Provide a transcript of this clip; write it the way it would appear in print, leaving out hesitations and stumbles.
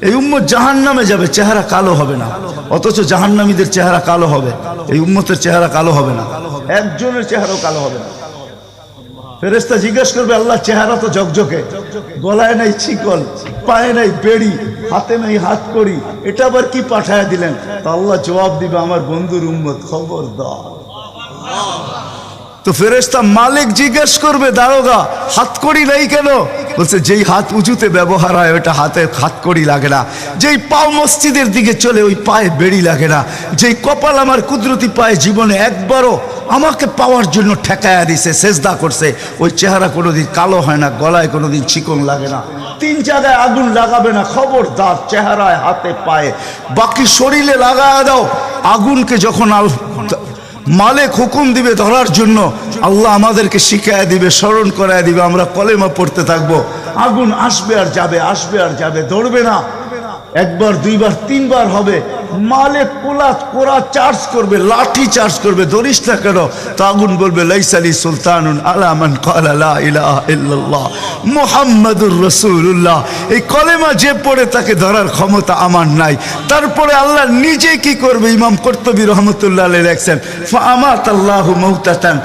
এই উম্মত জাহান্নামে যাবে, চেহারা কালো হবে না। অথচ জাহান্নামীদের চেহারা কালো হবে, এই উম্মতের চেহারা কালো হবে না, একজনের চেহারাও কালো হবে না। ফেরেশতা জিজ্ঞেস করবে, আল্লাহ চেহারা তো ঝকঝকে, গলায় নাই শিকল, পায়ে নাই বেড়ি, হাতে নাই হাত কড়ি, এটা আবার কি পাঠায় দিলেন? তো আল্লাহ জবাব দিবে, আমার বন্ধুর উম্মত, খবরদার। তো ফেরেশতা মালিক জিজ্ঞেস করবে, দারোগা হাতকড়ি নাই কেন? বলছে, যেই হাত উঁচুতে ব্যবহার হয় ওটা হাতে হাতকড়ি লাগে না, যেই পাও মসজিদের দিকে চলে ওই পায়ে বেড়ি লাগে না, যেই কপাল আমার কুদরতি পায়ে জীবনে একবারও আমাকে পাওয়ার জন্য ঠেকায়া দিছে, সেজদা করছে, ওই চেহারা কোনোদিন কালো হয় না, গলায় কোনোদিন চিকন লাগে না, 3 জায়গায় আগুন লাগাবে না। খবরদার, চেহারায়, হাতে, পায়ে, বাকি শরীরে লাগায়া দাও। আগুনকে যখন মালিক হুকুম দিবে ধরার জন্য, আল্লাহ আমাদেরকে শিখায় দিবে, স্মরণ করায় দিবে, আমরা কলেমা পড়তে থাকবো। আগুন আসবে আর যাবে, আসবে আর যাবে, ধরবে না। একবার, দুইবার, 3বার হবে। মালিক কোরা চার্জ করবে, লাঠি চার্জ করবে, ধরিস না কেন? তো আগুন বলবে, লাইসালি সুলতানুন আলা মান ক্বালা লা ইলাহা ইল্লাল্লাহ মুহাম্মাদুর রাসূলুল্লাহ। এই কলেমা যে পড়ে তাকে ধরার ক্ষমতা আমার নাই। তারপরে আল্লাহ নিজে কি করবে? ইমাম কুরতুবী রহমাতুল্লাহ আলাইহি লেখছেন, ফা আমাতাল্লাহু মাউতাতান,